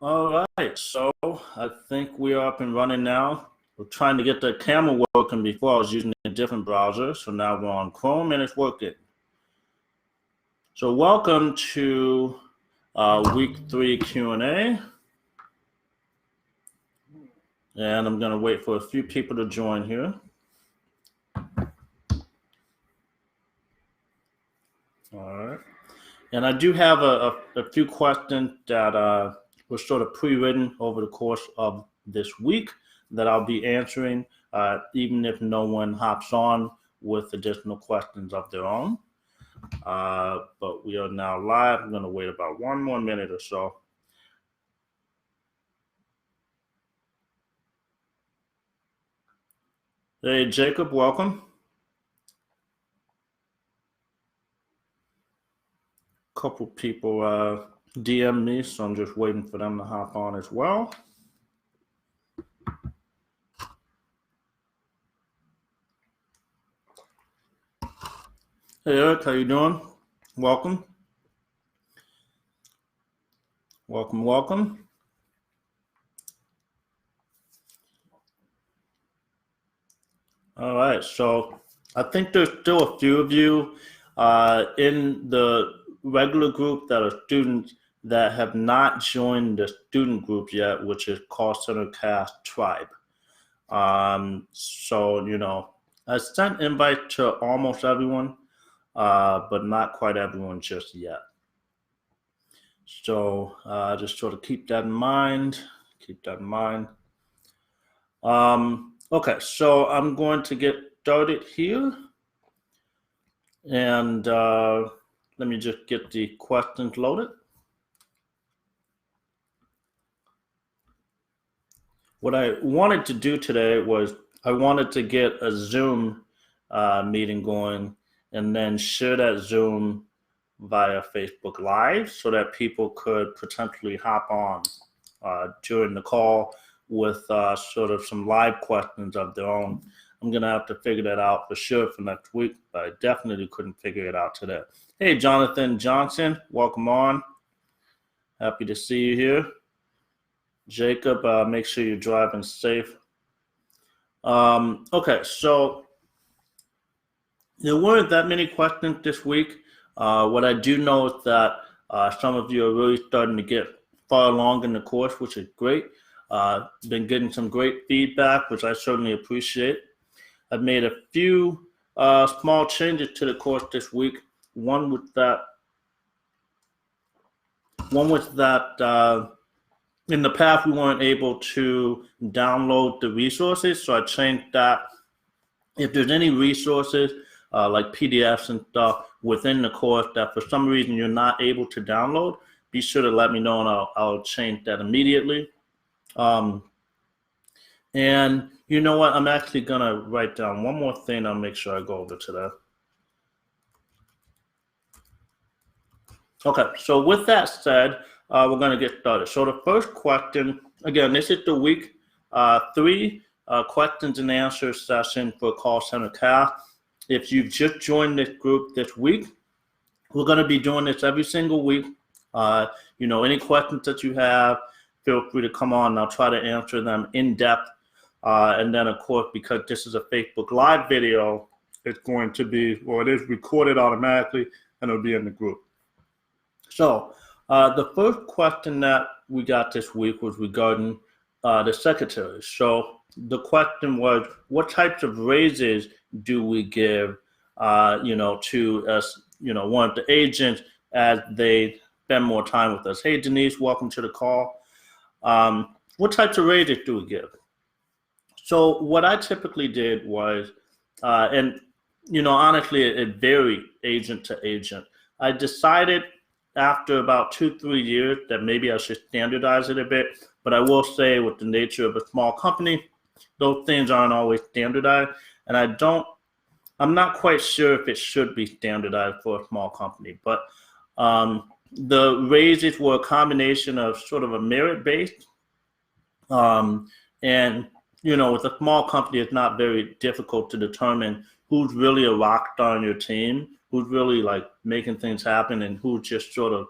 All right, so I think we are up and running now. We're trying to get the camera working before I was using a different browser, so now we're on Chrome and it's working. So welcome to week 3 Q&A. And I'm gonna wait for a few people to join here. All right. And I do have a few questions that were sort of pre-written over the course of this week that I'll be answering, even if no one hops on with additional questions of their own. But we are now live. I'm going to wait about 1 more minute or so. Hey, Jacob, welcome. Couple people DM me, so I'm just waiting for them to hop on as well. Hey, Eric, how you doing? Welcome. Welcome. All right, so I think there's still a few of you in the regular group that are students that have not joined the student group yet, which is Call Center Cast Tribe. So, I sent invite to almost everyone, but not quite everyone just yet. So just sort of keep that in mind. Okay, so I'm going to get started here. And let me just get the questions loaded. What I wanted to do today was I wanted to get a Zoom meeting going and then share that Zoom via Facebook Live so that people could potentially hop on during the call with sort of some live questions of their own. I'm going to have to figure that out for sure for next week, but I definitely couldn't figure it out today. Hey, Jonathan Johnson, welcome on. Happy to see you here. Jacob, make sure you're driving safe. Okay, so there weren't that many questions this week. What I do know is that some of you are really starting to get far along in the course, which is great. Been getting some great feedback, which I certainly appreciate. I've made a few small changes to the course this week. One was that in the past we weren't able to download the resources, so I changed that. If there's any resources like PDFs and stuff within the course that for some reason you're not able to download, be sure to let me know and I'll change that immediately. And you know what? I'm actually going to write down one more thing. I'll make sure I go over to that. Okay, so with that said, we're going to get started. So the first question, again, this is the week 3 questions and answers session for Call Center Cast. If you've just joined this group this week, we're going to be doing this every single week. Any questions that you have, feel free to come on and I'll try to answer them in depth. And then, of course, because this is a Facebook Live video, it's going to be, or it is recorded automatically, and it'll be in the group. So the first question that we got this week was regarding the secretaries. So the question was, what types of raises do we give, to us, one of the agents as they spend more time with us? Hey, Denise, welcome to the call. What types of raises do we give? So what I typically did was, honestly, it varied agent to agent. I decided after about 2-3 years that maybe I should standardize it a bit, but I will say with the nature of a small company, those things aren't always standardized, and I'm not quite sure if it should be standardized for a small company, but the raises were a combination of sort of a merit-based, and with a small company, it's not very difficult to determine who's really a rock star on your team, who's really like making things happen, and who's just sort of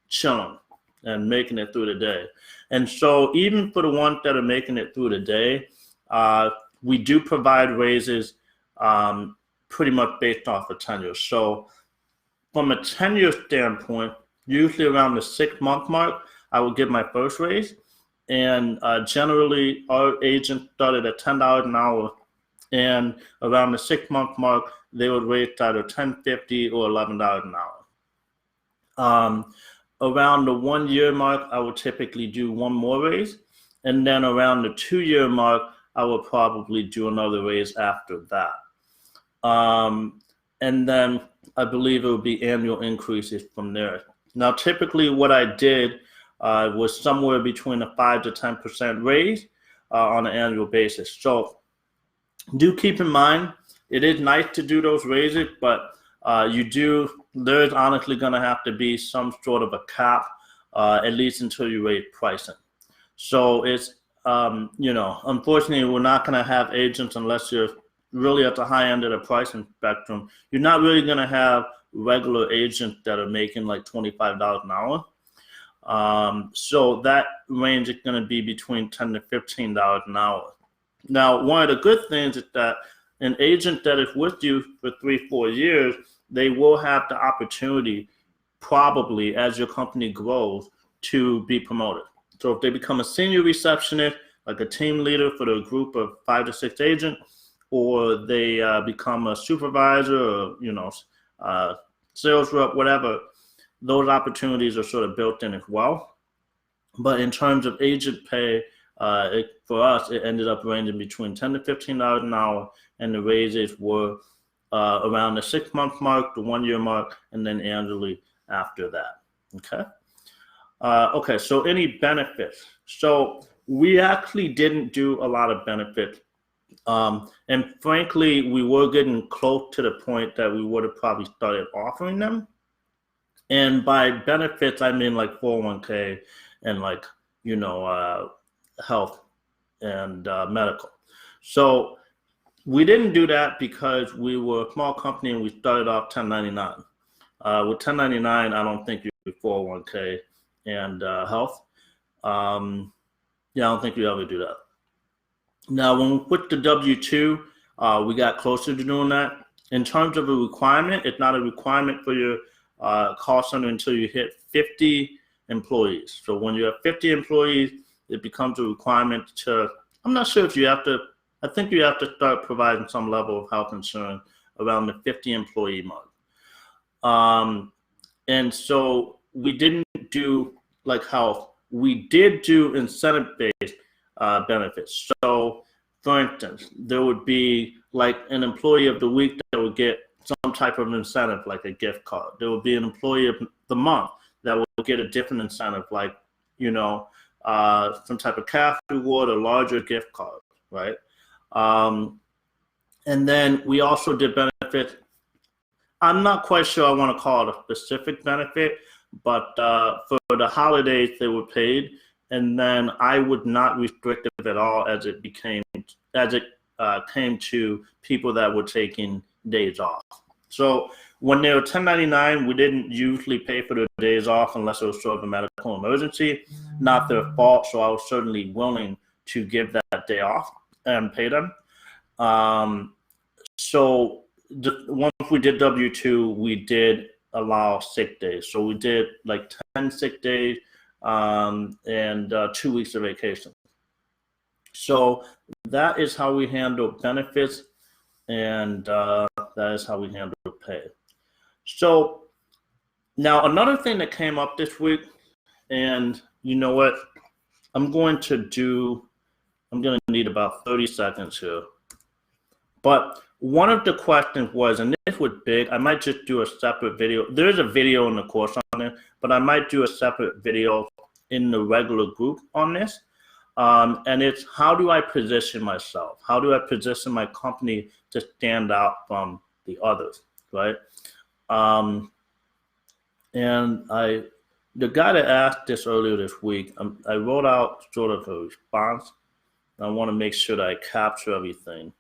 chilling. and making it through the day. And so even for the ones that are making it through the day, we do provide raises pretty much based off of tenure. So from a tenure standpoint, usually around the 6-month mark, I will give my first raise. And generally, our agents started at $10 an hour. And around the 6-month mark, they would raise either $10.50 or $11 an hour. Around the 1-year mark, I would typically do one more raise. And then around the 2-year mark, I will probably do another raise after that. And then I believe it would be annual increases from there. Now, typically what I did was somewhere between a 5 to 10% raise on an annual basis. So do keep in mind, it is nice to do those raises, but there's honestly going to have to be some sort of a cap, at least until you raise pricing. So it's, unfortunately, we're not going to have agents unless you're really at the high end of the pricing spectrum. You're not really going to have regular agents that are making like $25 an hour. So that range is going to be between $10 to $15 an hour. Now, one of the good things is that an agent that is with you for 3-4 years, they will have the opportunity, probably as your company grows, to be promoted. So if they become a senior receptionist, like a team leader for the group of 5 to 6 agents, or they become a supervisor or, sales rep, whatever, those opportunities are sort of built in as well. But in terms of agent pay, for us, it ended up ranging between $10 to $15 an hour, and the raises were around the 6-month mark, the 1-year mark, and then annually after that. Okay, so any benefits? So we actually didn't do a lot of benefits. And frankly, we were getting close to the point that we would have probably started offering them. And by benefits, I mean like 401k and like, health and medical. So we didn't do that because we were a small company and we started off 1099. With 1099, I don't think you do 401k and health. I don't think you ever do that. Now, when we put the W-2, we got closer to doing that. In terms of a requirement, it's not a requirement for your call center until you hit 50 employees. So when you have 50 employees, it becomes a requirement to, I'm not sure if you have to, I think you have to start providing some level of health insurance around the 50 employee mark. And so we didn't do like health. We did do incentive-based benefits. So for instance, there would be like an employee of the week that would get some type of incentive, like a gift card. There would be an employee of the month that would get a different incentive, like, some type of cash reward, a larger gift card, right? And then we also did benefits. I'm not quite sure I want to call it a specific benefit, but for the holidays they were paid, and then I would not restrict it at all as it came to people that were taking days off. So when they were 1099, we didn't usually pay for their days off unless it was sort of a medical emergency, not their fault. So I was certainly willing to give that day off and pay them. So once we did W-2, we did allow sick days. So we did like 10 sick days and 2 weeks of vacation. So that is how we handle benefits, and that is how we handle pay. So now another thing that came up this week, and you know what, I'm going to need about 30 seconds here. But one of the questions was, and this was big, I might just do a separate video. There is a video in the course on it, but I might do a separate video in the regular group on this. And it's, how do I position myself? How do I position my company to stand out from the others, right? And the guy that asked this earlier this week, I wrote out sort of a response. I want to make sure that I capture everything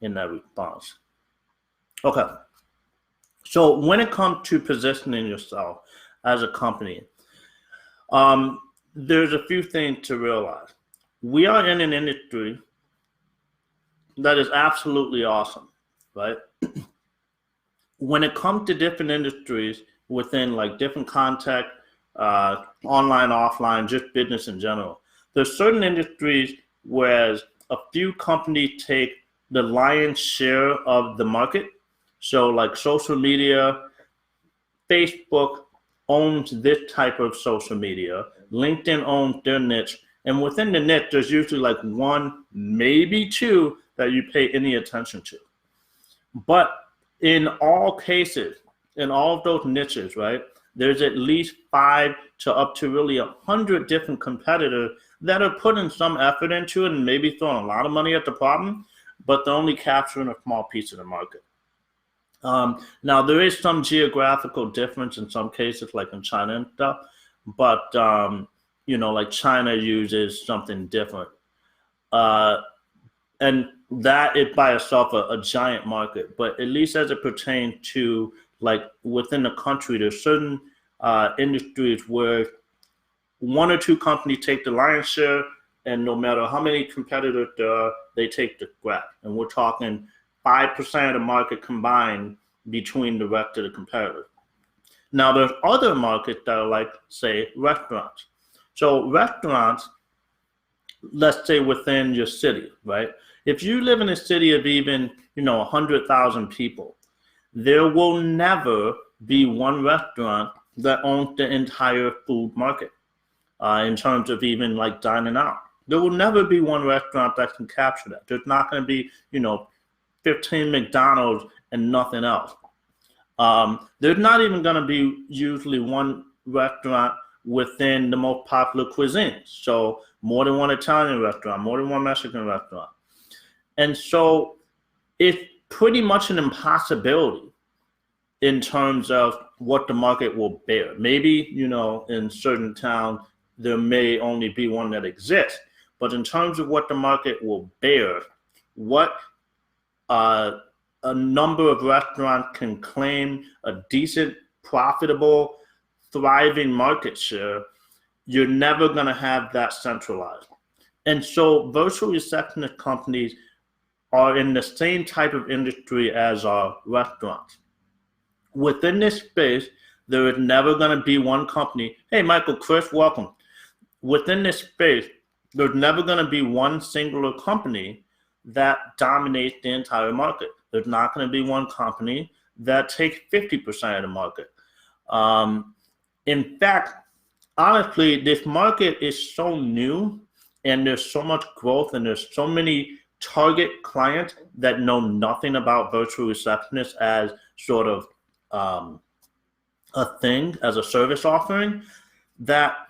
in that response. Okay. So when it comes to positioning yourself as a company, There's a few things to realize. We are in an industry that is absolutely awesome, right? When it comes to different industries within like different contact, online, offline, just business in general, there's certain industries where a few companies take the lion's share of the market. So like social media, Facebook owns this type of social media, LinkedIn owns their niche, and within the niche, there's usually like one, maybe two that you pay any attention to. But in all cases, in all of those niches, right, there's at least 5 to up to really 100 different competitors that are putting some effort into it and maybe throwing a lot of money at the problem, but they're only capturing a small piece of the market. Now, there is some geographical difference in some cases, like in China and stuff, but, like China uses something different. And that is by itself a giant market, but at least as it pertains to like within the country, there's certain industries where 1 or 2 companies take the lion's share, and no matter how many competitors there are, they take the grab. And we're talking 5% of the market combined between the rest of the competitors. Now, there's other markets that are like, say, restaurants. So restaurants, let's say within your city, right? If you live in a city of even, 100,000 people, there will never be one restaurant that owns the entire food market in terms of even like dining out. There will never be one restaurant that can capture that. There's not going to be, 15 McDonald's and nothing else. There's not even going to be usually one restaurant within the most popular cuisines. So more than one Italian restaurant, more than one Mexican restaurant. And so it's pretty much an impossibility in terms of what the market will bear. Maybe, in certain towns, there may only be one that exists. But in terms of what the market will bear, what a number of restaurants can claim a decent, profitable, thriving market share, you're never going to have that centralized. And so virtual receptionist companies are in the same type of industry as our restaurants. Within this space, there is never going to be one company. Hey, Michael, Chris, welcome. Within this space, there's never going to be one singular company that dominates the entire market. There's not going to be one company that takes 50% of the market. In fact, honestly, this market is so new and there's so much growth and there's so many target clients that know nothing about virtual receptionists as sort of a thing, as a service offering, that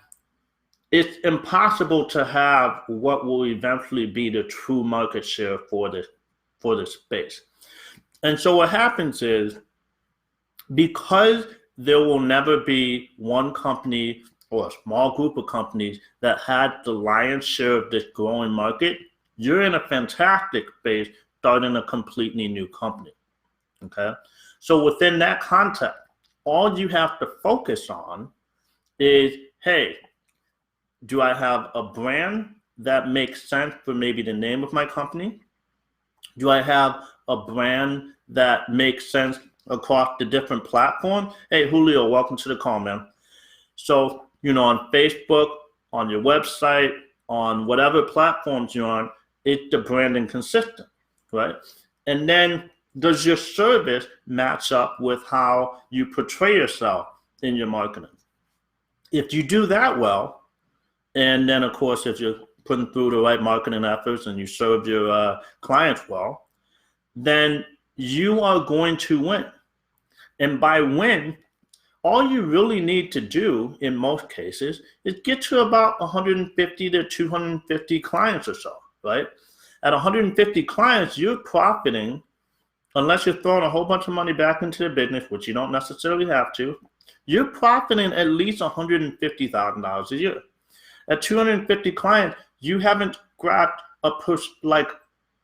it's impossible to have what will eventually be the true market share for this space. And so what happens is, because there will never be one company or a small group of companies that had the lion's share of this growing market, you're in a fantastic space starting a completely new company, okay? So within that context, all you have to focus on is, hey, do I have a brand that makes sense for maybe the name of my company? Do I have a brand that makes sense across the different platforms? Hey, Julio, welcome to the call, man. So, on Facebook, on your website, on whatever platforms you're on, it's the branding consistent, right? And then does your service match up with how you portray yourself in your marketing? If you do that well, and then of course, if you're putting through the right marketing efforts and you serve your clients well, then you are going to win. And by win, all you really need to do in most cases is get to about 150 to 250 clients or so, right? At 150 clients, you're profiting, unless you're throwing a whole bunch of money back into the business, which you don't necessarily have to, you're profiting at least $150,000 a year. At 250 clients, you haven't grabbed a push like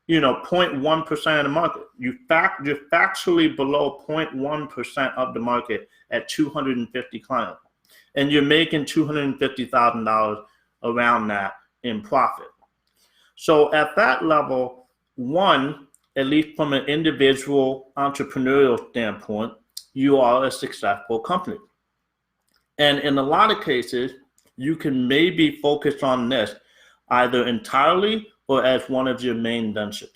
0.1% of the market. You're factually below 0.1% of the market at 250 clients. and you're making $250,000 around that in profit. So at that level, one, at least from an individual entrepreneurial standpoint, you are a successful company. And in a lot of cases, you can maybe focus on this either entirely or as one of your main ventures.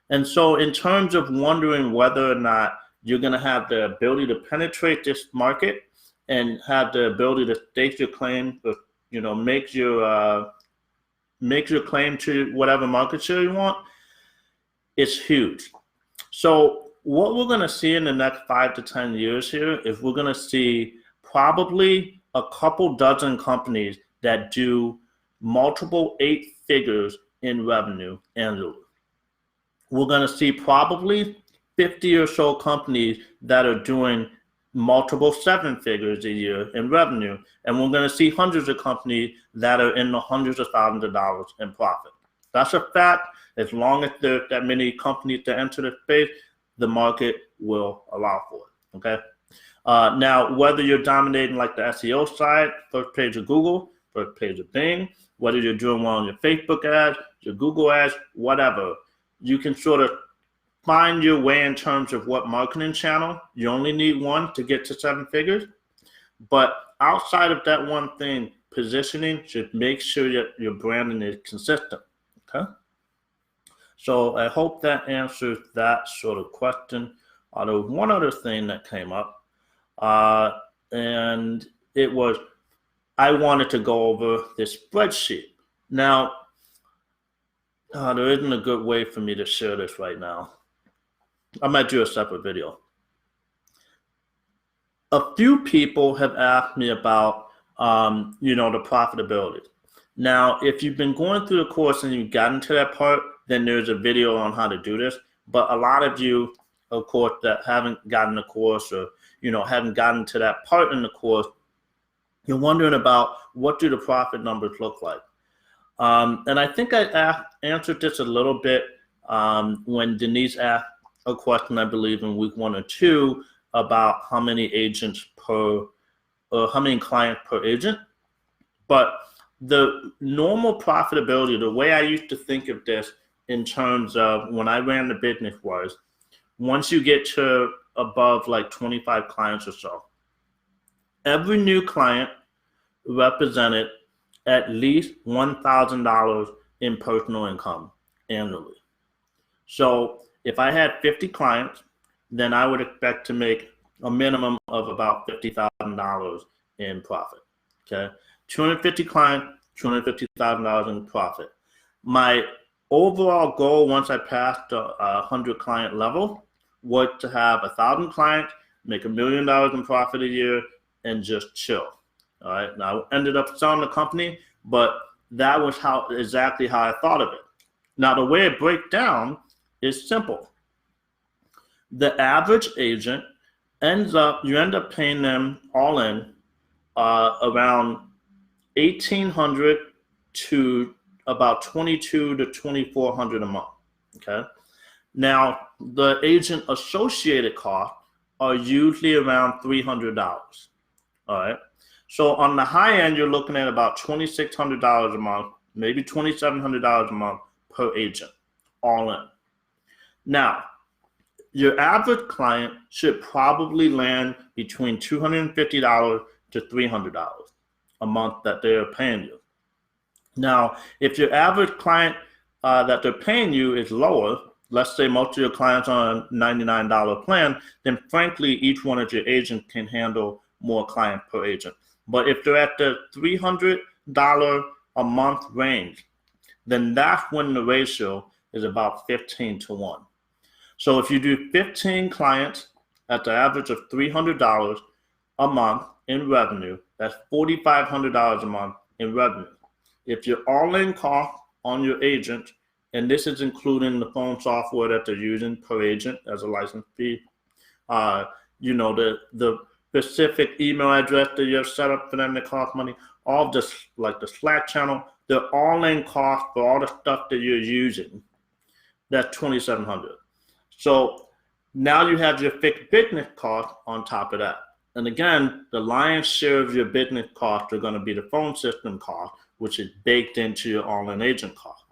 And so in terms of wondering whether or not you're going to have the ability to penetrate this market and have the ability to stake your claim, or, make your claim to whatever market share you want, it's huge. So what we're going to see in the next 5 to 10 years here is we're going to see probably a couple dozen companies that do multiple 8 figures in revenue annually. We're going to see probably 50 or so companies that are doing multiple 7 figures a year in revenue. And we're going to see hundreds of companies that are in the hundreds of thousands of dollars in profit. That's a fact. As long as there are that many companies that enter the space, the market will allow for it, okay? Now, whether you're dominating like the SEO side, first page of Google, first page of Bing, whether you're doing well on your Facebook ads, your Google ads, whatever, you can sort of find your way in terms of what marketing channel. You only need one to get to 7 figures. But outside of that one thing, positioning should make sure that your branding is consistent, okay? So I hope that answers that sort of question. There was one other thing that came up, and it was I wanted to go over this spreadsheet. Now, there isn't a good way for me to share this right now. I might do a separate video. A few people have asked me about, the profitability. Now, if you've been going through the course and you've gotten to that part, then there's a video on how to do this. But a lot of you, of course, that haven't gotten the course or, haven't gotten to that part in the course, you're wondering about what do the profit numbers look like. And I think I answered this a little bit when Denise asked a question, I believe, in week 1 or 2 about how many agents per, or how many clients per agent. But the normal profitability, the way I used to think of this in terms of when I ran the business was, once you get to above like 25 clients or so, every new client represented at least $1,000 in personal income annually. So if I had 50 clients, then I would expect to make a minimum of about $50,000 in profit, okay? 250 clients, $250,000 in profit. My overall goal once I passed the 100 client level was to have 1,000 clients, make $1 million in profit a year, and just chill. All right. Now I ended up selling the company, but that was exactly how I thought of it. Now the way it breaks down is simple. The average agent you end up paying them all in around $1,800 to about $2,200 to $2,400 a month. Okay. Now the agent associated costs are usually around $300. All right. So on the high end, you're looking at about $2,600 a month, maybe $2,700 a month per agent, all in. Now, your average client should probably land between $250 to $300 a month that they're paying you. Now, if your average client that they're paying you is lower, let's say most of your clients are on a $99 plan, then frankly, each one of your agents can handle more clients per agent. But if they're at the $300 a month range, then that's when the ratio is about 15 to 1. So if you do 15 clients at the average of $300 a month in revenue, that's $4,500 a month in revenue. If your all-in cost on your agent, and this is including the phone software that they're using per agent as a license fee, the specific email address that you have set up for them that cost money, all this, like the Slack channel, the all-in cost for all the stuff that you're using, that's $2,700. So now you have your fixed business cost on top of that. And again, the lion's share of your business costs are going to be the phone system cost, which is baked into your online agent cost.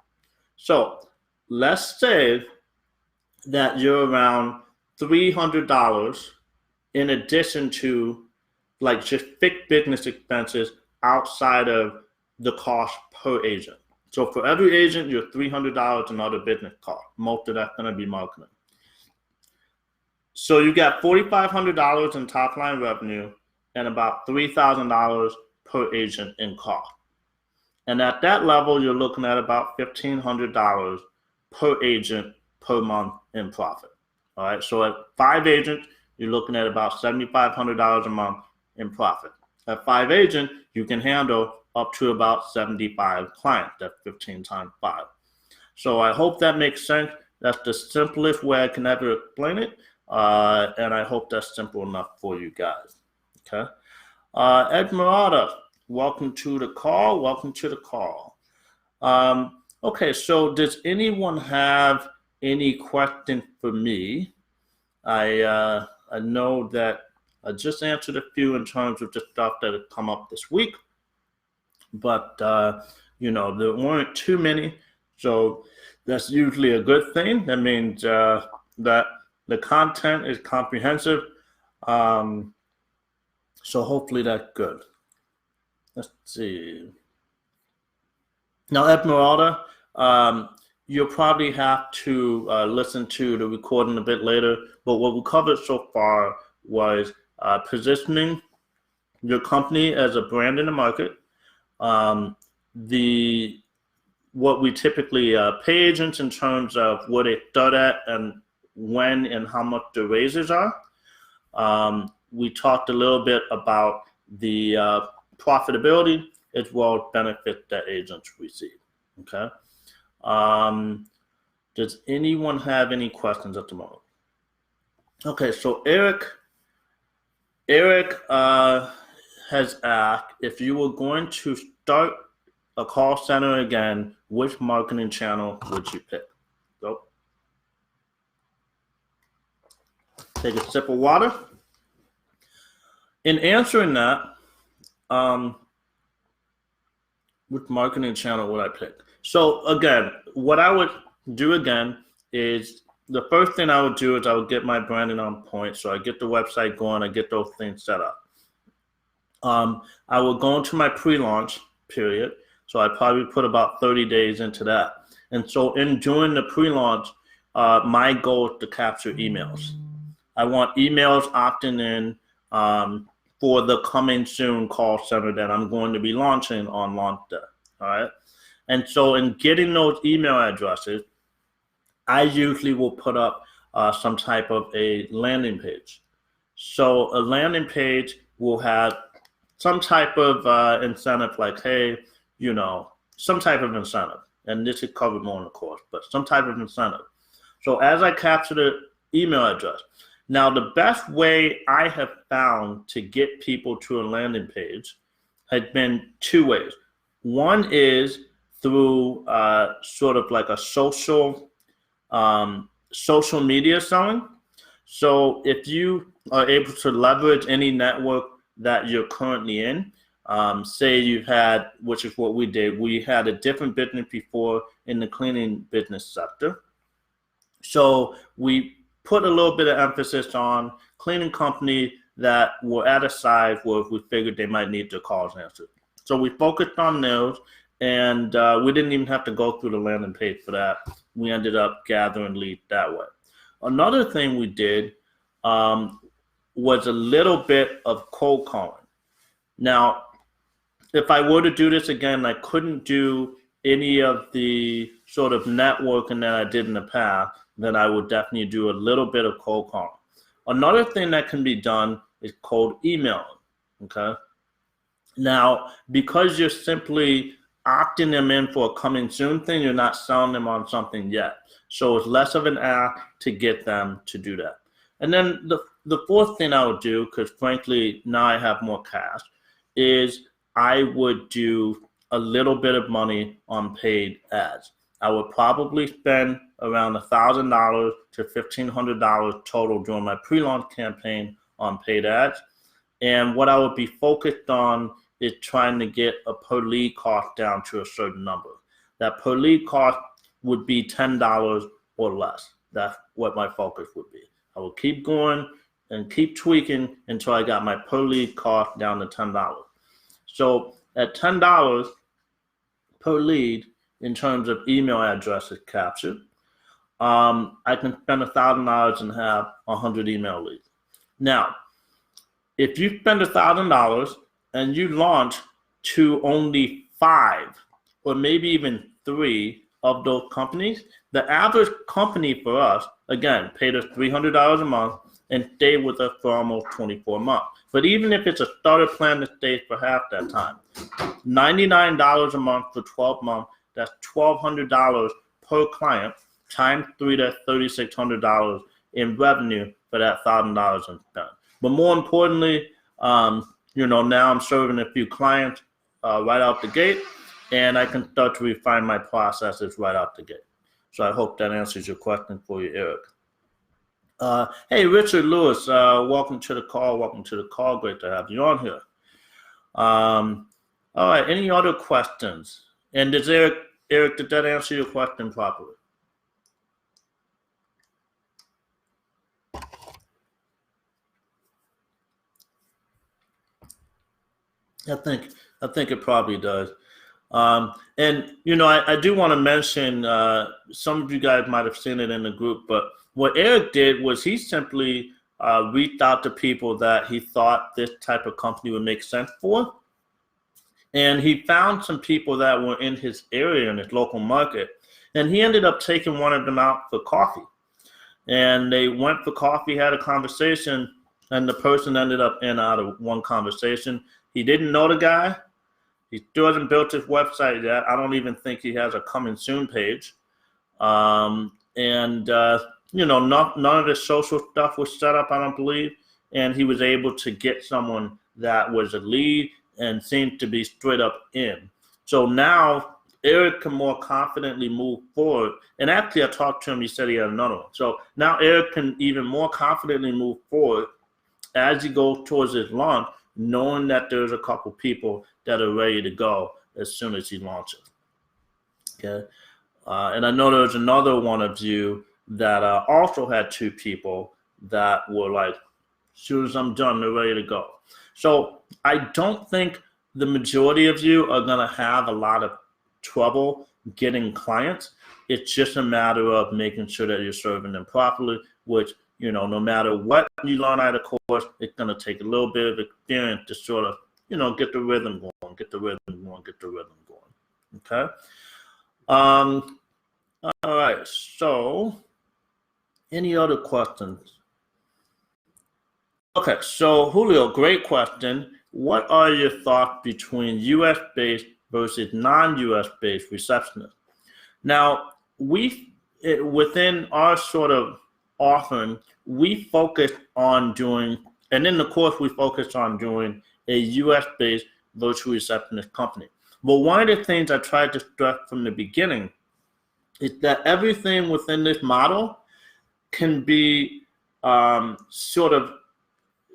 So let's say that you're around $300 in addition to like just fixed business expenses outside of the cost per agent. So for every agent, you're $300 in other business costs. Most of that's going to be marketing. So you got $4,500 in top line revenue and about $3,000 per agent in cost. And at that level, you're looking at about $1,500 per agent per month in profit. All right. So at 5 agents, you're looking at about $7,500 a month in profit. At 5 agents, you can handle up to about 75 clients. That's 15 times 5. So I hope that makes sense. That's the simplest way I can ever explain it. And I hope that's simple enough for you guys. Okay. Esmeralda, welcome to the call. Welcome to the call. Okay, so does anyone have any questions for me? I know that I just answered a few in terms of the stuff that had come up this week, but you know, there weren't too many, so that's usually a good thing. That means that the content is comprehensive, so hopefully that's good. Let's see. Now, Esmeralda, you'll probably have to listen to the recording a bit later, but what we covered so far was positioning your company as a brand in the market, what we typically pay agents in terms of what they start at and when and how much the raises are. We talked a little bit about the profitability as well as benefits that agents receive. Okay. Does anyone have any questions at the moment? Okay, so Eric has asked, if you were going to start a call center again, which marketing channel would you pick? So, take a sip of water. In answering that, which marketing channel would I pick? So again, what I would do again is the first thing I would do is I would get my branding on point. So I get the website going, I get those things set up. I will go into my pre-launch period. So I probably put about 30 days into that. And so during the pre-launch, my goal is to capture emails. I want emails opting in for the coming soon call center that I'm going to be launching on launch day. All right. And so in getting those email addresses, I usually will put up some type of a landing page. So a landing page will have some type of incentive, like, hey, you know, some type of incentive. And this is covered more in the course, but some type of incentive. So as I capture the email address, now the best way I have found to get people to a landing page has been 2 ways. One is through sort of like a social media selling. So if you are able to leverage any network that you're currently in, say you've had, which is what we did, we had a different business before in the cleaning business sector. So we put a little bit of emphasis on cleaning company that were at a size where we figured they might need their calls answered. So we focused on those, and we didn't even have to go through the landing page for that. We ended up gathering leads that way. Another thing we did was a little bit of cold calling. Now, if I were to do this again, I couldn't do any of the sort of networking that I did in the past, then I would definitely do a little bit of cold calling. Another thing that can be done is cold emailing, okay? Now, because you're simply opting them in for a coming soon thing, you're not selling them on something yet. So it's less of an act to get them to do that. And then the fourth thing I would do, because frankly, now I have more cash, is I would do a little bit of money on paid ads. I would probably spend around $1,000 to $1,500 total during my pre-launch campaign on paid ads. And what I would be focused on is trying to get a per lead cost down to a certain number. That per lead cost would be $10 or less. That's what my focus would be. I will keep going and keep tweaking until I got my per lead cost down to $10. So at $10 per lead, in terms of email addresses captured, I can spend $1,000 and have 100 email leads. Now, if you spend $1,000 and you launch to only 5 or maybe even 3 of those companies, the average company for us, again, paid us $300 a month and stayed with us for almost 24 months. But even if it's a starter plan that stays for half that time, $99 a month for 12 months, that's $1,200 per client, times 3, that's $3,600 in revenue for that $1,000 in spend. But more importantly, now I'm serving a few clients right out the gate, and I can start to refine my processes right out the gate. So I hope that answers your question for you, Eric. Hey, Richard Lewis, welcome to the call. Welcome to the call. Great to have you on here. All right, any other questions? And does Eric, did that answer your question properly? I think it probably does. And I do want to mention, some of you guys might have seen it in the group, but what Eric did was he simply reached out to people that he thought this type of company would make sense for. And he found some people that were in his area, in his local market. And he ended up taking one of them out for coffee. And they went for coffee, had a conversation, and the person ended up in and out of one conversation. He didn't know the guy. He still hasn't built his website yet. I don't even think he has a coming soon page. None of the social stuff was set up, I don't believe. And he was able to get someone that was a lead and seemed to be straight up in. So now Eric can more confidently move forward. And actually, I talked to him, he said he had another one. So now Eric can even more confidently move forward as he goes towards his launch, knowing that there's a couple people that are ready to go as soon as he launches. Okay. And I know there's another one of you that also had 2 people that were like, as soon as I'm done, they're ready to go. So I don't think the majority of you are going to have a lot of trouble getting clients. It's just a matter of making sure that you're serving them properly, which, no matter what you learn out of the course, it's going to take a little bit of experience to sort of, get the rhythm going, get the rhythm going. Okay. All right. So any other questions? Okay. So Julio, great question. What are your thoughts between US-based versus non-US-based receptionists? Now, within our sort of offering, we focus on doing, and in the course, we focus on doing a US-based virtual receptionist company. But one of the things I tried to stress from the beginning is that everything within this model can be sort of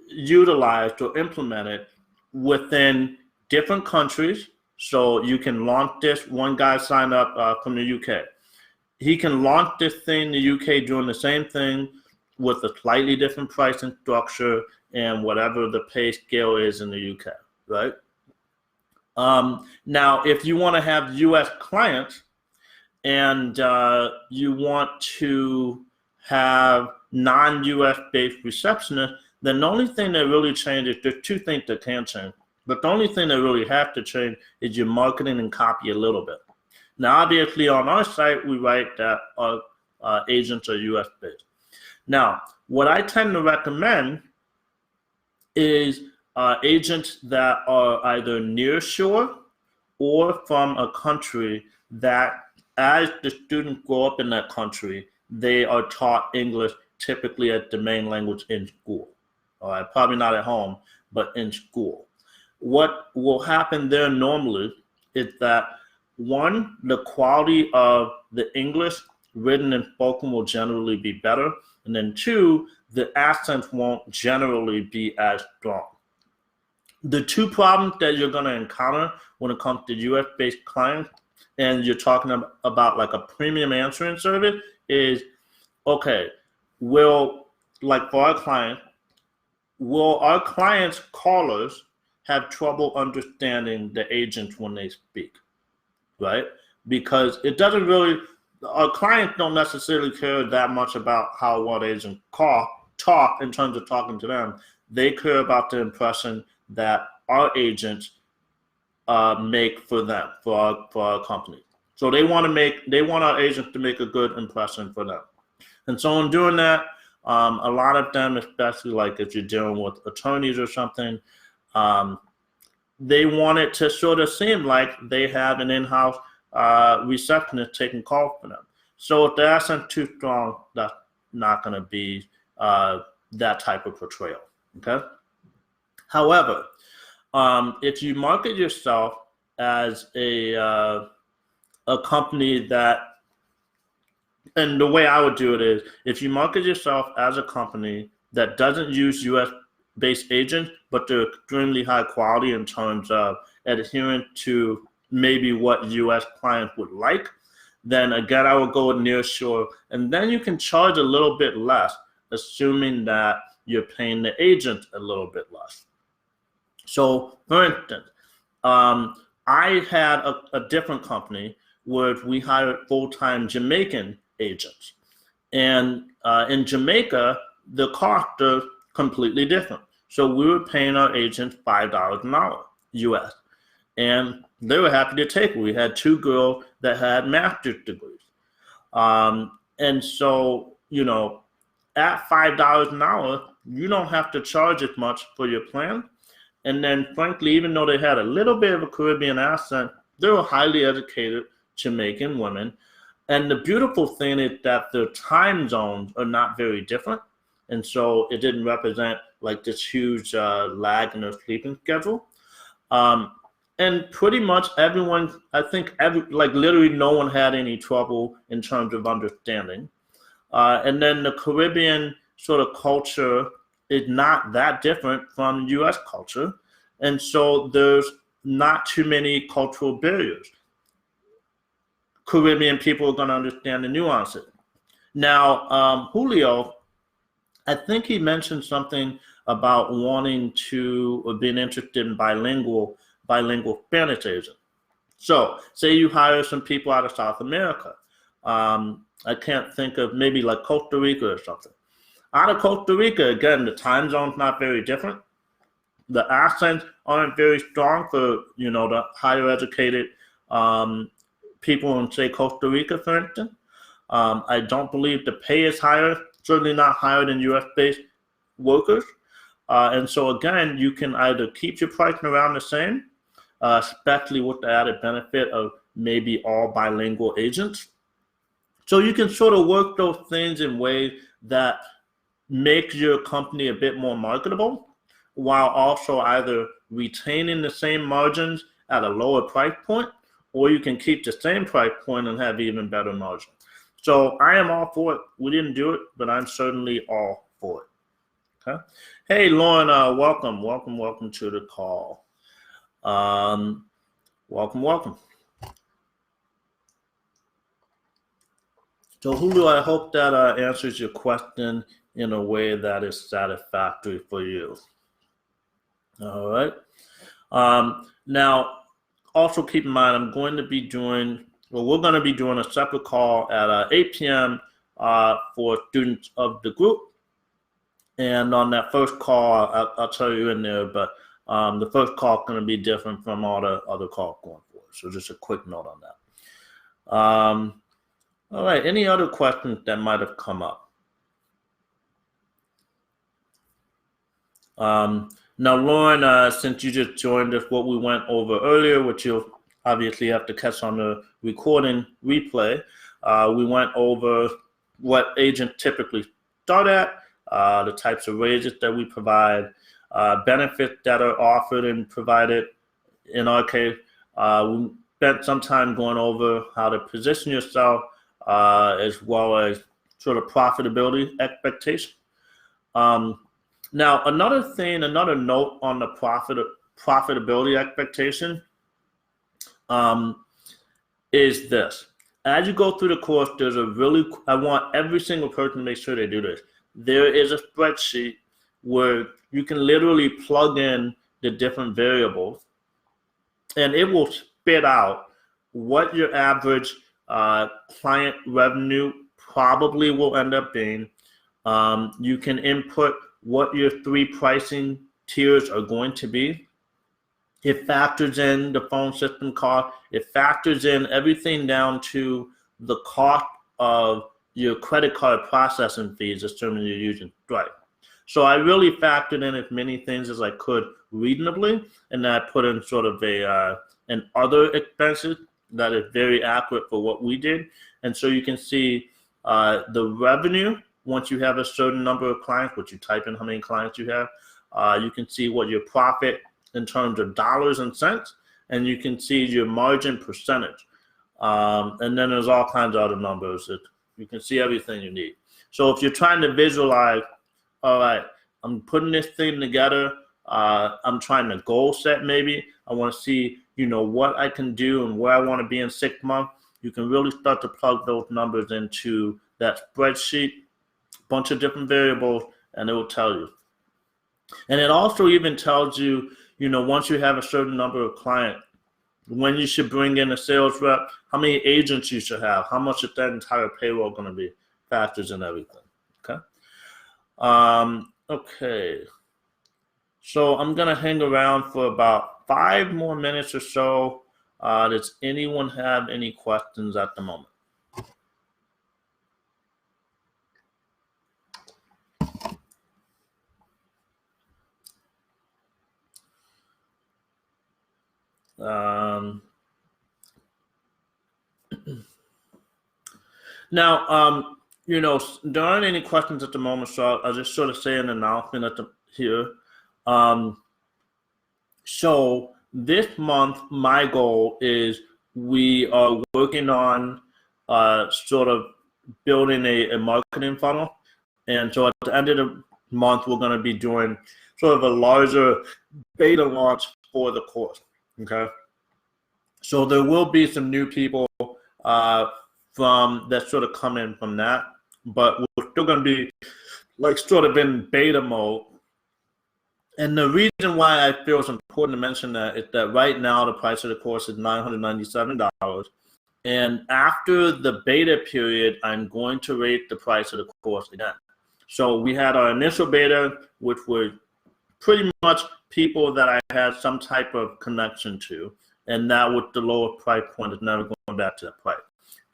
utilized or implemented within different countries. So you can launch this. One guy signed up from the UK. He can launch this thing in the UK doing the same thing with a slightly different pricing structure and whatever the pay scale is in the UK, right? Now, if you want to have US clients and you want to have non-US based receptionists, then the only thing that really changes, there's 2 things that can change, but the only thing that really has to change is your marketing and copy a little bit. Now, obviously, on our site, we write that our agents are US based. Now, what I tend to recommend is agents that are either near shore or from a country that, as the students grow up in that country, they are taught English typically as the main language in school. All right, probably not at home, but in school. What will happen there normally is that, 1, the quality of the English written and spoken will generally be better. And then 2, the accents won't generally be as strong. the two problems that you're going to encounter when it comes to US-based clients, and you're talking about like a premium answering service, is, okay, for our client, will our clients' callers have trouble understanding the agents when they speak, right? Because it doesn't really, our clients don't necessarily care that much about how one agent talk in terms of talking to them. They care about the impression that our agents make for them, for our company. So they want our agents to make a good impression for them. And so in doing that, a lot of them, especially like if you're dealing with attorneys or something, they want it to sort of seem like they have an in-house receptionist taking calls for them. So if the accent's too strong, that's not going to be that type of portrayal. Okay. However, if you market yourself as a company that, and the way I would do it is, if you market yourself as a company that doesn't use US-based agents, but they're extremely high quality in terms of adhering to maybe what US clients would like, then again, I would go with nearshore, and then you can charge a little bit less, assuming that you're paying the agent a little bit less. So, for instance, I had a different company where we hired full-time Jamaican agents. And in Jamaica, the costs are completely different. So we were paying our agents $5 an hour, US. And they were happy to take it. We had two girls that had master's degrees. And so, at $5 an hour, you don't have to charge as much for your plan. And then, frankly, even though they had a little bit of a Caribbean accent, they were highly educated Jamaican women. And the beautiful thing is that their time zones are not very different. And so it didn't represent like this huge lag in their sleeping schedule. And pretty much everyone, I think literally no one had any trouble in terms of understanding. And then the Caribbean sort of culture is not that different from US culture. And so there's not too many cultural barriers. Caribbean people are going to understand the nuances. Now, Julio, I think he mentioned something about wanting to or being interested in bilingual Spanish agents. So, say you hire some people out of South America. I can't think of, maybe like Costa Rica or something. Out of Costa Rica, again, the time zone's not very different. The accents aren't very strong for, the higher educated people in, say, Costa Rica, for instance. I don't believe the pay is higher, certainly not higher than US-based workers. And so, again, you can either keep your pricing around the same, especially with the added benefit of maybe all bilingual agents. So you can sort of work those things in ways that make your company a bit more marketable, while also either retaining the same margins at a lower price point, or you can keep the same price point and have even better margins. So I am all for it. We didn't do it, but I'm certainly all for it. Okay. Hey, Lauren, welcome to the call. Welcome. So Julio, I hope that answers your question in a way that is satisfactory for you. All right. Now, also keep in mind, we're going to be doing a separate call at 8 p.m. For students of the group. And on that first call, I'll tell you in there, but the first call is going to be different from all the other calls going forward. So just a quick note on that. All right, any other questions that might have come up? Now, Lauren, since you just joined us, what we went over earlier, which you'll obviously have to catch on the recording replay, we went over what agents typically start at, the types of raises that we provide, benefits that are offered and provided. In our case, we spent some time going over how to position yourself, as well as sort of profitability expectation. Now, another note on the profitability expectation is this. As you go through the course, I want every single person to make sure they do this. There is a spreadsheet where you can literally plug in the different variables, and it will spit out what your average client revenue probably will end up being. You can input what your 3 pricing tiers are going to be. It factors in the phone system cost. It factors in everything down to the cost of your credit card processing fees, assuming you're using Stripe. So I really factored in as many things as I could reasonably, and I put in sort of an other expenses that is very accurate for what we did. And so you can see the revenue once you have a certain number of clients, which you type in how many clients you have. You can see what your profit in terms of dollars and cents, and you can see your margin percentage. And then there's all kinds of other numbers that you can see everything you need. So if you're trying to visualize, all right, I'm putting this thing together, I'm trying to goal set maybe, I want to see, what I can do and where I want to be in 6 months, you can really start to plug those numbers into that spreadsheet, bunch of different variables, and it will tell you. And it also even tells you, once you have a certain number of clients, when you should bring in a sales rep, how many agents you should have, how much is that entire payroll going to be, factors and everything. Okay. Okay. So I'm going to hang around for about 5 more minutes or so. Does anyone have any questions at the moment? Now, there aren't any questions at the moment, so I'll just sort of say an announcement here. So this month, my goal is we are working on sort of building a marketing funnel. And so at the end of the month, we're going to be doing sort of a larger beta launch for the course. Okay. So there will be some new people from that sort of come in from that, but we're still going to be like sort of in beta mode. And the reason why I feel it's important to mention that is that right now the price of the course is $997. And after the beta period, I'm going to rate the price of the course again. So we had our initial beta, which were pretty much people that I had some type of connection to. And now with the lower price point, it's never going back to that price.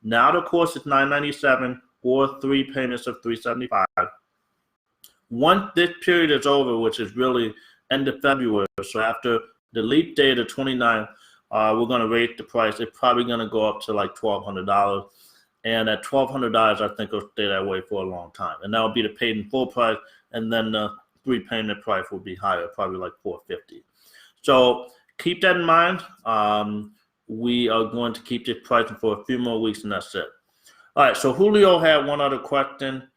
Now the course is $997 or 3 payments of $375. Once this period is over, which is really end of February, so after the leap day to 29th, we're going to rate the price. It's probably going to go up to like $1,200. And at $1,200, I think it'll stay that way for a long time. And that will be the paid in full price. And then the 3 payment price will be higher, probably like $450. So keep that in mind. We are going to keep this pricing for a few more weeks, and that's it. All right, so Julio had one other question.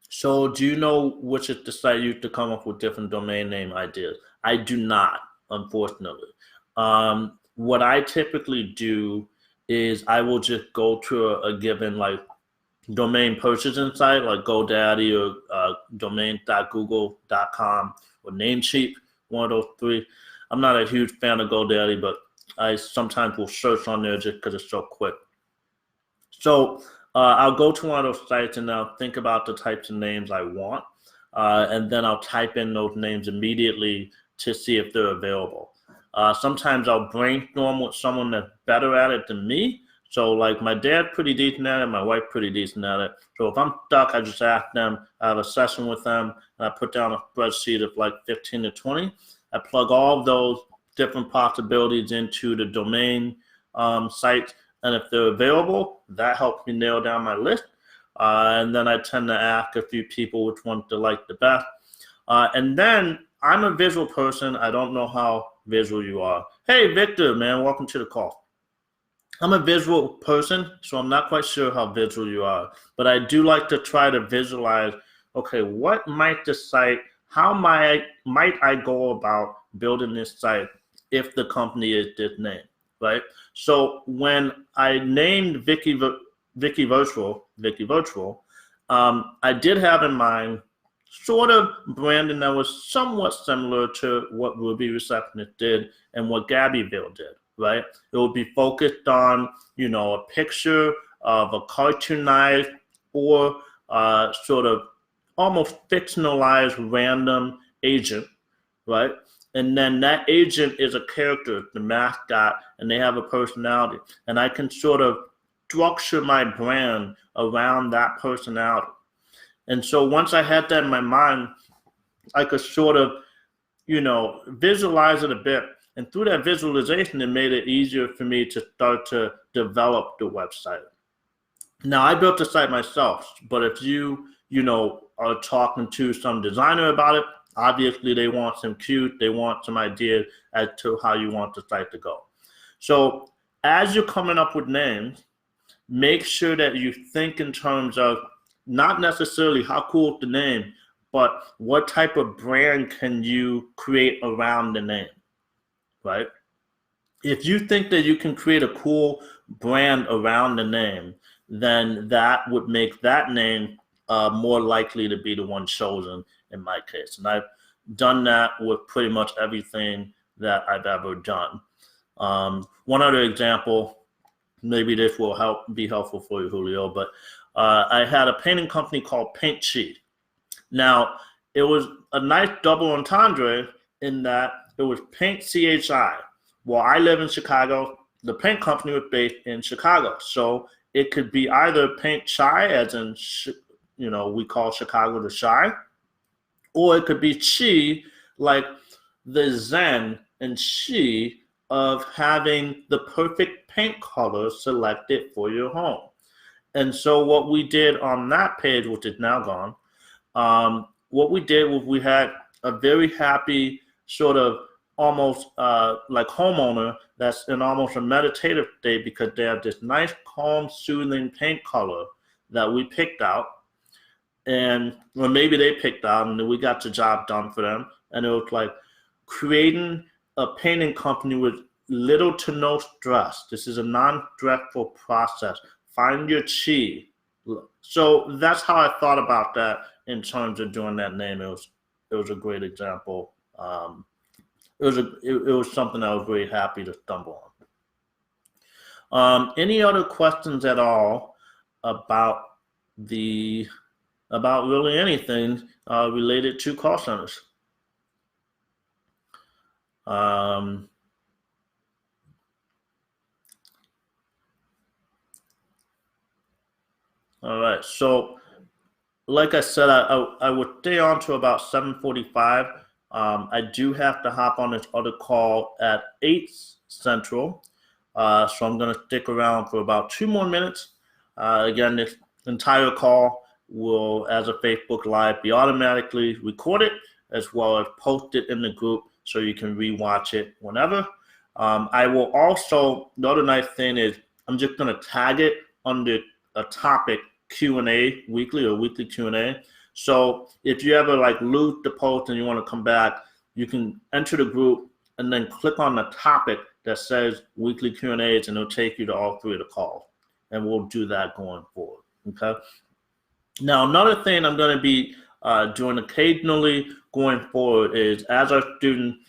So do you know which is the site used to come up with different domain name ideas? I do not, unfortunately. What I typically do is I will just go to a given like domain purchasing site like GoDaddy or domain.google.com or Namecheap, one of those 3. I'm not a huge fan of GoDaddy, but I sometimes will search on there just because it's so quick. So I'll go to one of those sites and I'll think about the types of names I want. And then I'll type in those names immediately to see if they're available. Sometimes I'll brainstorm with someone that's better at it than me. So like my dad's pretty decent at it, my wife's pretty decent at it. So if I'm stuck, I just ask them, I have a session with them, and I put down a spreadsheet of like 15 to 20. I plug all of those different possibilities into the domain sites, and if they're available, that helps me nail down my list. And then I tend to ask a few people which ones they like the best. And then I'm a visual person. I don't know how visual you are. Hey, Victor, man, welcome to the call. I'm a visual person, so I'm not quite sure how visual you are. But I do like to try to visualize, okay, what might the site how might I go about building this site if the company is this name, right? So when I named Vicky Virtual, I did have in mind sort of branding that was somewhat similar to what Ruby Receptionist did and what Gabbyville did, right? It would be focused on, a picture of a cartoonized or sort of almost fictionalized random agent, right? And then that agent is a character, the mascot, and they have a personality. And I can sort of structure my brand around that personality. And so once I had that in my mind, I could sort of, visualize it a bit. And through that visualization, it made it easier for me to start to develop the website. Now, I built the site myself, but if you are talking to some designer about it, obviously they want some they want some ideas as to how you want the site to go. So as you're coming up with names, make sure that you think in terms of not necessarily how cool is the name, but what type of brand can you create around the name, right? If you think that you can create a cool brand around the name, then that would make that name more likely to be the one chosen in my case. And I've done that with pretty much everything that I've ever done. One other example, maybe this will be helpful for you, Julio, but I had a painting company called Paint Chi. Now, it was a nice double entendre in that it was Paint CHI. Well, I live in Chicago. The paint company was based in Chicago. So it could be either Paint Chi, as in, we call Chicago the Chi, or it could be Chi, like the Zen and Chi of having the perfect paint color selected for your home. And so what we did on that page, which is now gone, what we did was we had a very happy sort of almost like homeowner that's in almost a meditative state because they have this nice, calm, soothing paint color that we picked out. And well, maybe they picked out and we got the job done for them. And it was like creating a painting company with little to no stress. This is a non-stressful process. Find your chi. So that's how I thought about that in terms of doing that name. It was a great example. It was something I was very happy to stumble on. Any other questions at all about really anything related to call centers? All right, so like I said, I would stay on to about 7:45. I do have to hop on this other call at 8 Central, so I'm going to stick around for about 2 more minutes. Again, this entire call will, as a Facebook Live, be automatically recorded as well as posted in the group so you can rewatch it whenever. I will also, the other nice thing is I'm just going to tag it under a topic Q&A weekly or weekly Q&A. So if you ever lose the post and you want to come back, you can enter the group and then click on the topic that says weekly Q&As and it'll take you to all 3 of the calls. And we'll do that going forward, okay? Now, another thing I'm going to be doing occasionally going forward is as our students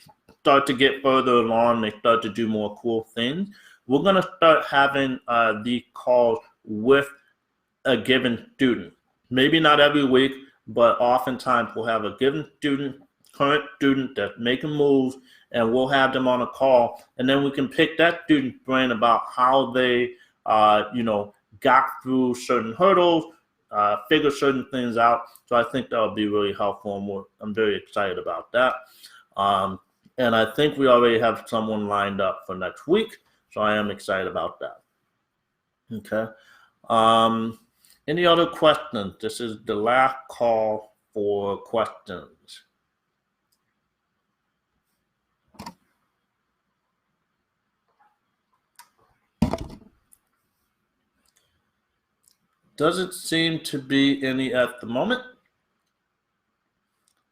start to get further along, they start to do more cool things, we're going to start having the calls with a given student. Maybe not every week, but oftentimes we'll have a given student, current student that's making moves, and we'll have them on a call, and then we can pick that student's brain about how they, got through certain hurdles, figure certain things out. So I think that would be really helpful, and I'm very excited about that. And I think we already have someone lined up for next week, so I am excited about that. Okay. Any other questions? This is the last call for questions. Doesn't seem to be any at the moment.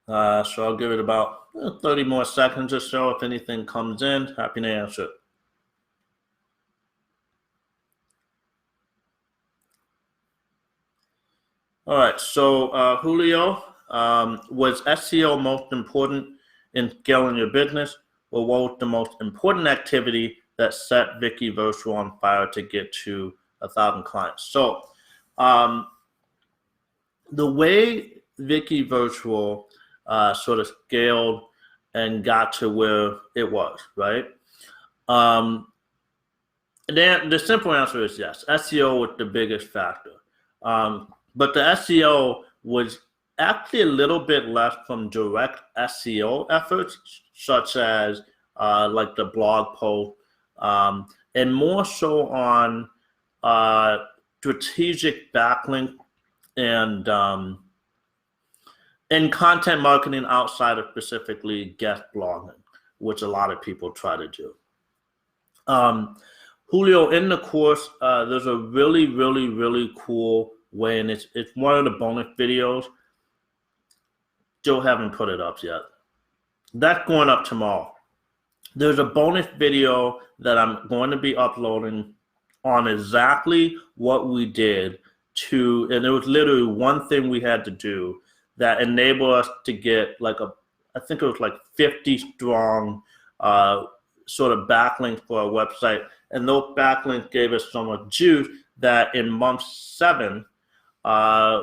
So I'll give it about 30 more seconds or so. If anything comes in, happy to answer it. All right, so Julio, was SEO most important in scaling your business, or what was the most important activity that set Vicky Virtual on fire to get to 1,000 clients? So the way Vicky Virtual sort of scaled and got to where it was, right? Then the simple answer is yes. SEO was the biggest factor. But the SEO was actually a little bit less from direct SEO efforts, such as like the blog post, and more so on strategic backlink and content marketing outside of specifically guest blogging, which a lot of people try to do. Julio, in the course, there's a really, really, really cool way, and it's one of the bonus videos. Still haven't put it up yet. That's going up tomorrow. There's a bonus video that I'm going to be uploading on exactly what we did to, and it was literally one thing we had to do that enabled us to get like I think it was like 50 strong sort of backlinks for our website. And those backlinks gave us so much juice that in month 7,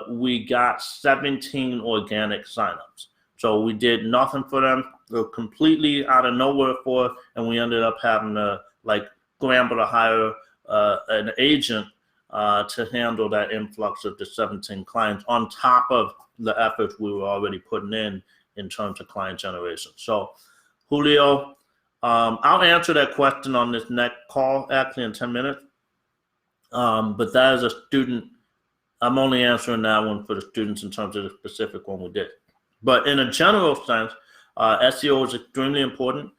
we got 17 organic signups. So we did nothing for them. They were completely out of nowhere for us, and we ended up having to like scramble to hire an agent to handle that influx of the 17 clients on top of the efforts we were already putting in terms of client generation. So Julio, I'll answer that question on this next call actually in 10 minutes. But that is a student. I'm only answering that one for the students in terms of the specific one we did. But in a general sense, SEO is extremely important.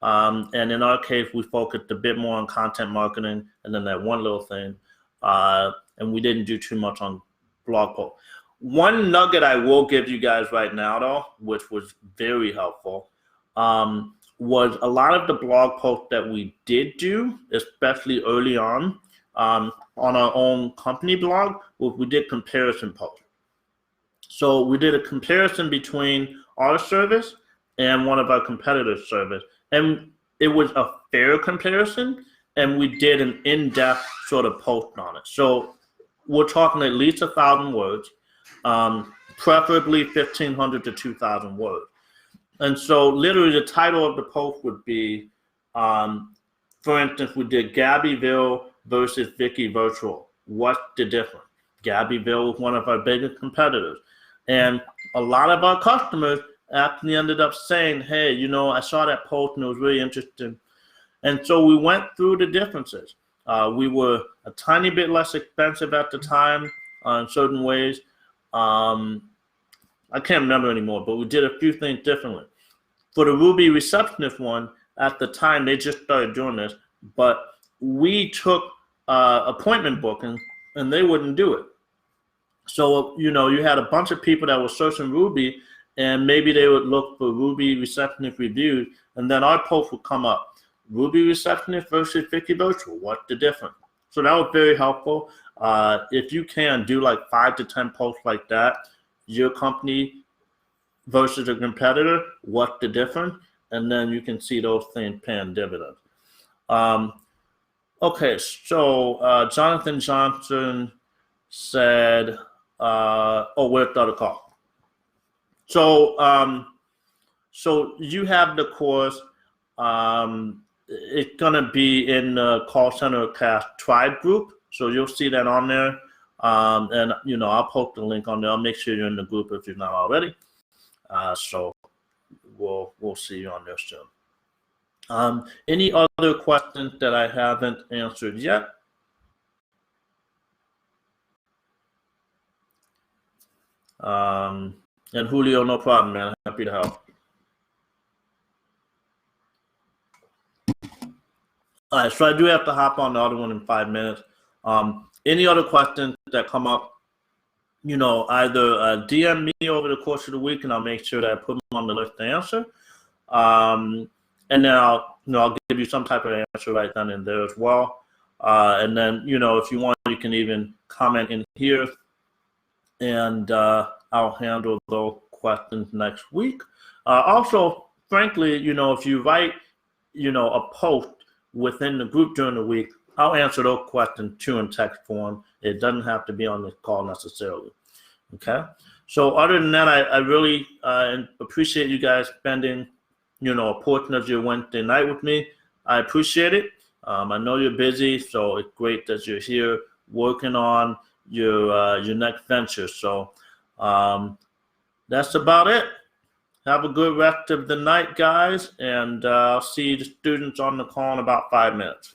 And in our case, we focused a bit more on content marketing and then that one little thing. And we didn't do too much on blog posts. One nugget I will give you guys right now, though, which was very helpful, was a lot of the blog posts that we did do, especially early on our own company blog, we did comparison posts. So we did a comparison between our service and one of our competitors' service. And it was a fair comparison, and we did an in-depth sort of post on it. So we're talking at least 1,000 words, preferably 1,500 to 2,000 words. And so literally the title of the post would be, for instance, we did Gabbyville versus Vicky Virtual. What's the difference? Gabbyville is one of our biggest competitors. And a lot of our customers actually ended up saying, hey, you know, I saw that post and it was really interesting. And so we went through the differences. We were a tiny bit less expensive at the time in certain ways. I can't remember anymore, but we did a few things differently. For the Ruby Receptionist one, at the time, they just started doing this, but we took appointment booking and they wouldn't do it. So, you know, you had a bunch of people that were searching Ruby, and maybe they would look for Ruby Receptionist reviews, and then our post would come up. Ruby Receptionist versus Vicky Virtual, what's the difference? So that was very helpful. If you can do like 5 to 10 posts like that, your company versus a competitor, what's the difference? And then you can see those things paying dividends. Okay, so Jonathan Johnson said, where's the other call? So, so you have the course. It's gonna be in the call center cast tribe group, so you'll see that on there. And you know, I'll post the link on there. I'll make sure you're in the group if you're not already. So we'll see you on there soon. Any other questions that I haven't answered yet? And Julio, no problem, man. Happy to help. All right, so I do have to hop on the other one in 5 minutes. Any other questions that come up, either DM me over the course of the week, and I'll make sure that I put them on the list to answer. And then I'll give you some type of answer right then and there as well. And then, if you want, you can even comment in here, and I'll handle those questions next week. Also, frankly, if you write, a post within the group during the week, I'll answer those questions too in text form. It doesn't have to be on the call necessarily. Okay. So other than that, I really appreciate you guys spending, a portion of your Wednesday night with me. I appreciate it. I know you're busy, so it's great that you're here working on your next venture. So that's about it. Have a good rest of the night, guys, and I'll see the students on the call in about 5 minutes.